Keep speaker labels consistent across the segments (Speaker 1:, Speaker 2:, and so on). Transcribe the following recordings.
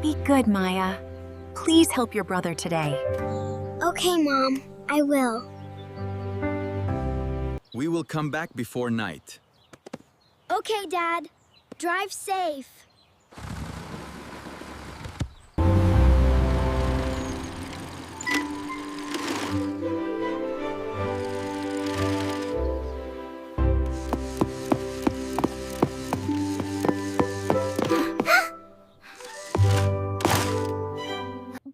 Speaker 1: Be good, Maya. Please help your brother today.
Speaker 2: Okay, Mom. I will.
Speaker 3: We will come back before night.
Speaker 2: Okay, Dad. Drive safe.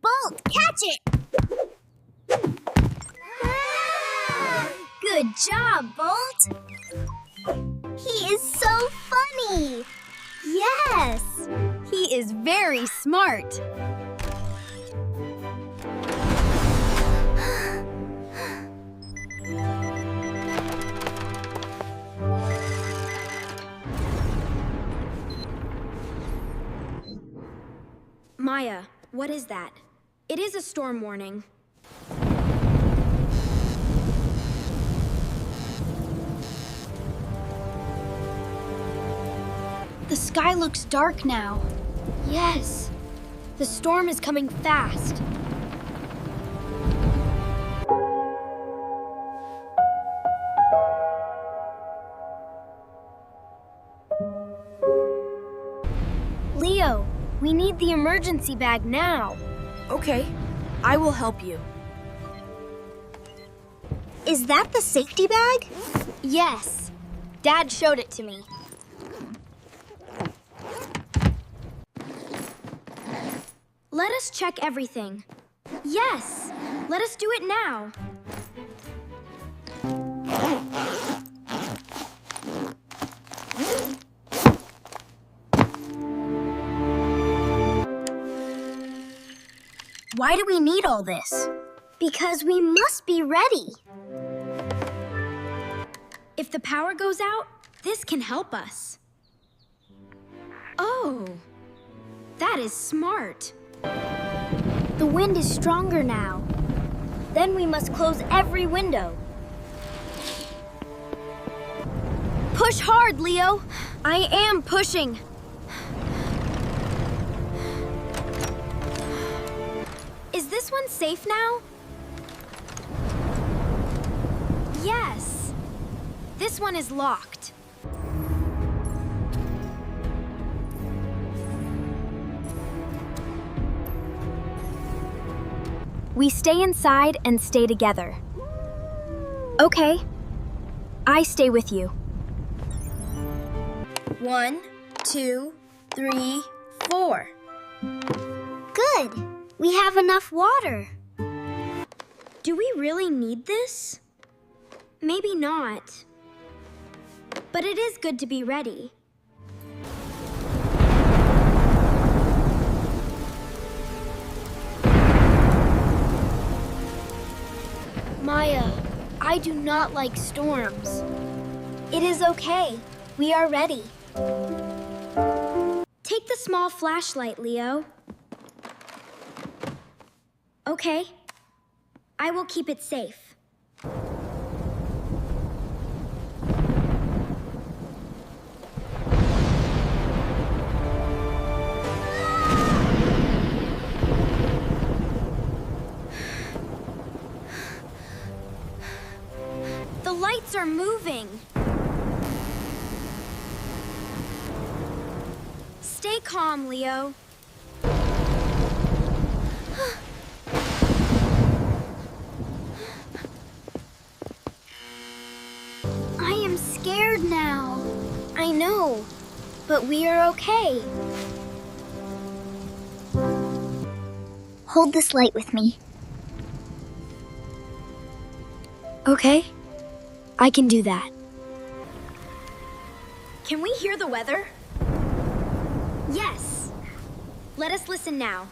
Speaker 2: Bolt, catch it! Good job, Bolt! He is so funny! Yes!
Speaker 4: He is very smart.
Speaker 5: Maya, what is that? It is a storm warning.
Speaker 4: The sky looks dark now.
Speaker 5: Yes, the storm is coming fast.
Speaker 2: Leo, we need the emergency bag now.
Speaker 5: Okay, I will help you.
Speaker 2: Is that the safety bag?
Speaker 5: Yes, Dad showed it to me. Let us check everything. Yes, let us do it now.
Speaker 4: Why do we need all this?
Speaker 2: Because we must be ready.
Speaker 5: If the power goes out, this can help us. Oh, that is smart.
Speaker 2: The wind is stronger now. Then we must close every window.
Speaker 4: Push hard, Leo. I am pushing.
Speaker 5: Is this one safe now? Yes. This one is locked.
Speaker 4: We stay inside and stay together. Okay. I stay with you.
Speaker 5: 1, 2, 3, 4.
Speaker 2: Good. We have enough water.
Speaker 5: Do we really need this? Maybe not. But it is good to be ready.
Speaker 2: Maya, I do not like storms. It is okay. We are ready.
Speaker 5: Take the small flashlight, Leo. Okay. I will keep it safe. The lights are moving. Stay calm, Leo.
Speaker 2: I am scared now. I know, but we are okay. Hold this light with me.
Speaker 4: Okay. I can do that.
Speaker 5: Can we hear the weather? Yes. Let us listen now.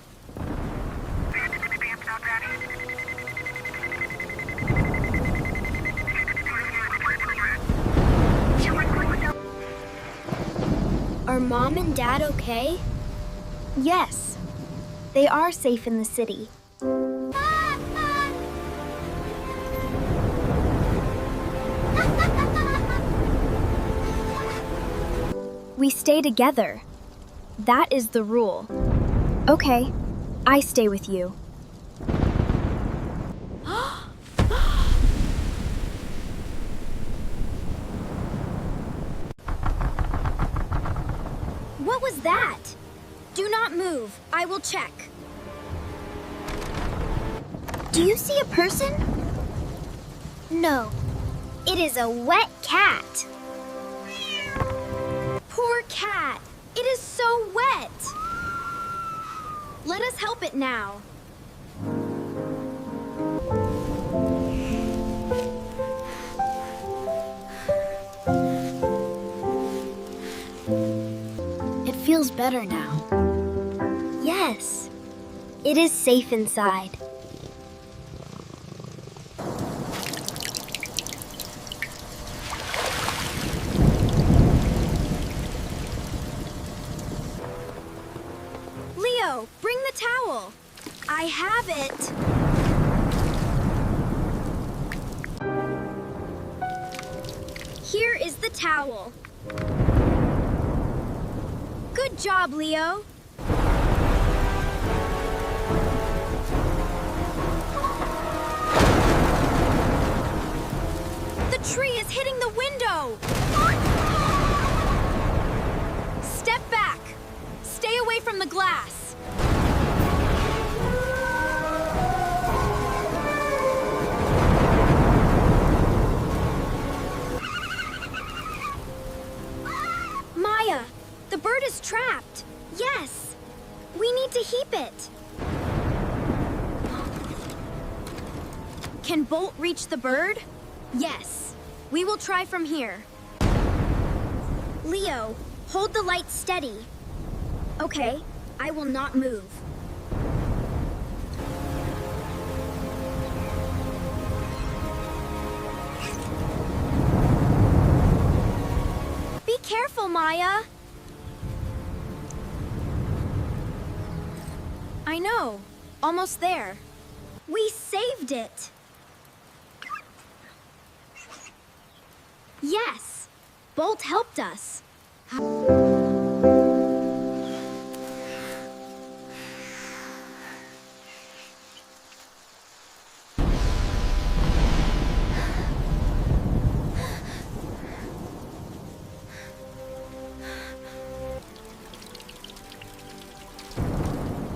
Speaker 5: Are Mom and Dad okay?
Speaker 4: Yes. They are safe in the city. We stay together. That is the rule. Okay, I stay with you.
Speaker 2: What was that? Do not move. I will check. Do you see a person? No. It is a wet cat. Poor cat. It is so wet. Let us help it now.
Speaker 4: It feels better now.
Speaker 2: Yes. It is safe inside. Leo, bring the towel. I have it. Here is the towel. Good job, Leo. The tree is hitting the window. Step back. Stay away from the glass. Maya, the bird is trapped. Yes, we need to heap it. Can Bolt reach the bird? Yes, we will try from here. Leo, hold the light steady. Okay, I will not move. Be careful, Maya. I know. Almost there. We saved it. Yes. Bolt helped us.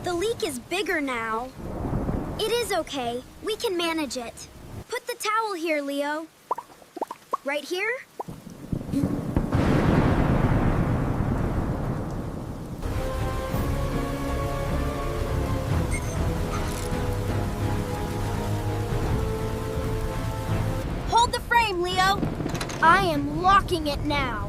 Speaker 2: The leak is bigger now. It is okay. We can manage it. Put the towel here, Leo. Right here? Hold the frame, Leo. I am locking it now.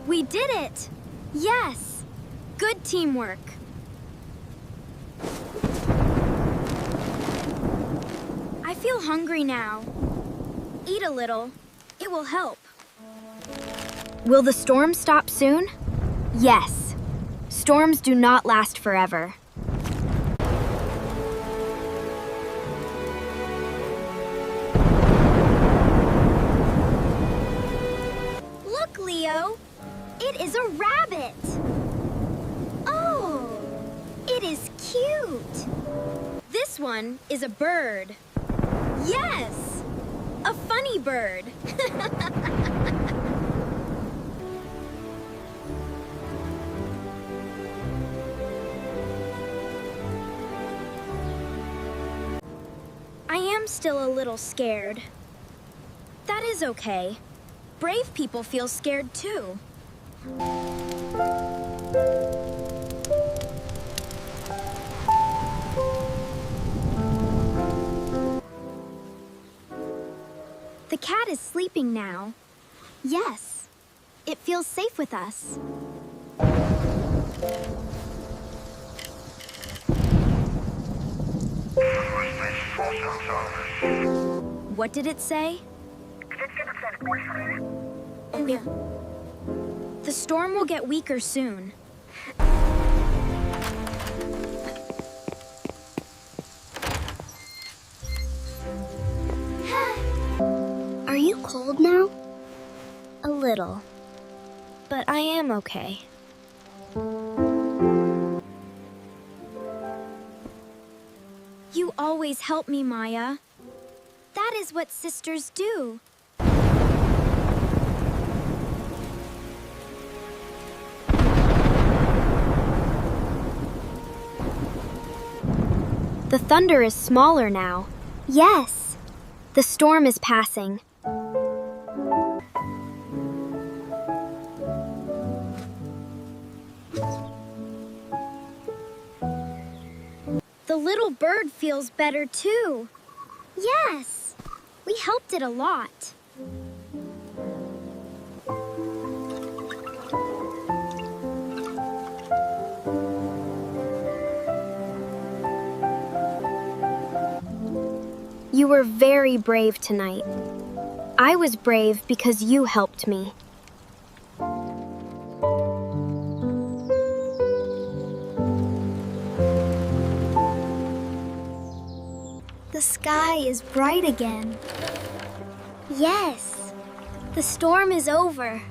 Speaker 2: We did it! Yes! Good teamwork. I feel hungry now. Eat a little. It will help.
Speaker 4: Will the storm stop soon? Yes. Storms do not last forever.
Speaker 2: Look, Leo! It is a rabbit! Oh! It is cute! This one is a bird. Yes! A funny bird. I am still a little scared. That is okay. Brave people feel scared too. The cat is sleeping now. Yes, it feels safe with us. What did it say? The storm will get weaker soon.
Speaker 5: Are you cold now? little. But I am okay.
Speaker 2: You always help me, Maya. That is what sisters do.
Speaker 4: The thunder is smaller now.
Speaker 5: Yes.
Speaker 4: The storm is passing.
Speaker 2: The little bird feels better too.
Speaker 5: Yes. We helped it a lot.
Speaker 4: You were very brave tonight. I was brave because you helped me.
Speaker 5: The sky is bright again. Yes. The storm is over.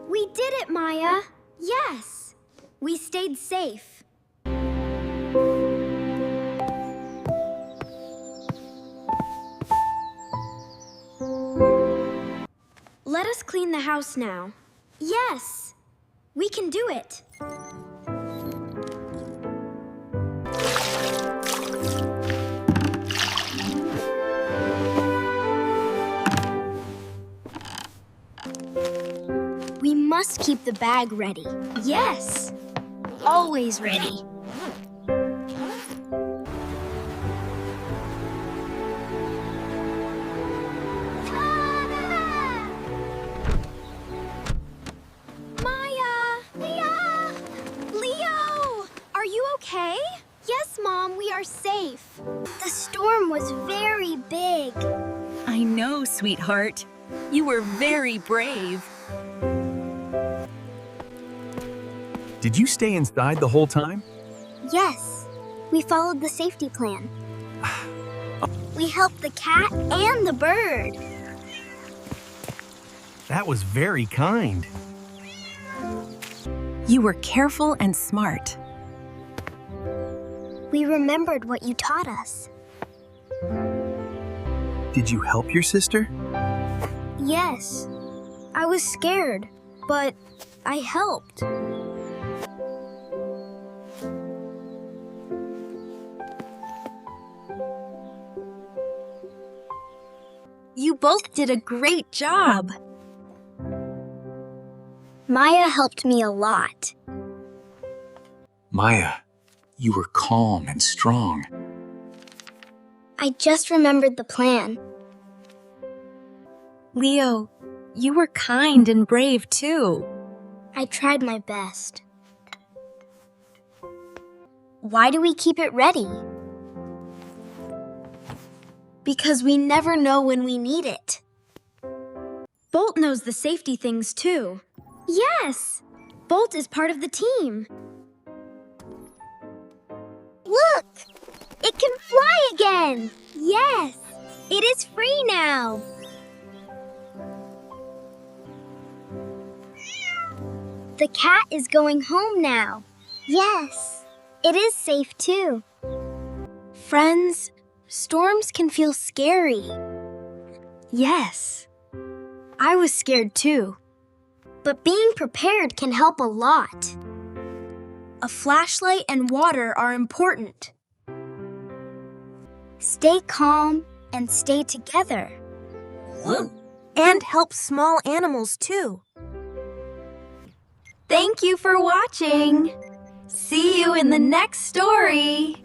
Speaker 2: We did it, Maya. Yes. We stayed safe. Let us clean the house now. Yes. We can do it.
Speaker 5: We must keep the bag ready.
Speaker 2: Yes.
Speaker 5: Always ready.
Speaker 2: Maya! Leo! Are you okay? Yes, Mom, we are safe.
Speaker 5: The storm was very big.
Speaker 1: I know, sweetheart. You were very brave.
Speaker 3: Did you stay inside the whole time?
Speaker 5: Yes. We followed the safety plan. We helped the cat and the bird.
Speaker 6: That was very kind.
Speaker 1: You were careful and smart.
Speaker 5: We remembered what you taught us.
Speaker 3: Did you help your sister?
Speaker 5: Yes. I was scared, but I helped.
Speaker 1: You both did a great job.
Speaker 5: Maya helped me a lot.
Speaker 7: Maya, you were calm and strong.
Speaker 5: I just remembered the plan.
Speaker 1: Leo, you were kind and brave too.
Speaker 5: I tried my best. Why do we keep it ready?
Speaker 4: Because we never know when we need it.
Speaker 2: Bolt knows the safety things too. Yes! Bolt is part of the team.
Speaker 5: Look! It can fly again! Yes! It is free now! The cat is going home now. Yes, it is safe too.
Speaker 4: Friends, storms can feel scary.
Speaker 5: Yes,
Speaker 4: I was scared too.
Speaker 5: but being prepared can help a lot.
Speaker 4: A flashlight and water are important.
Speaker 5: Stay calm and stay together.
Speaker 4: And help small animals too. Thank you for watching. See you in the next story.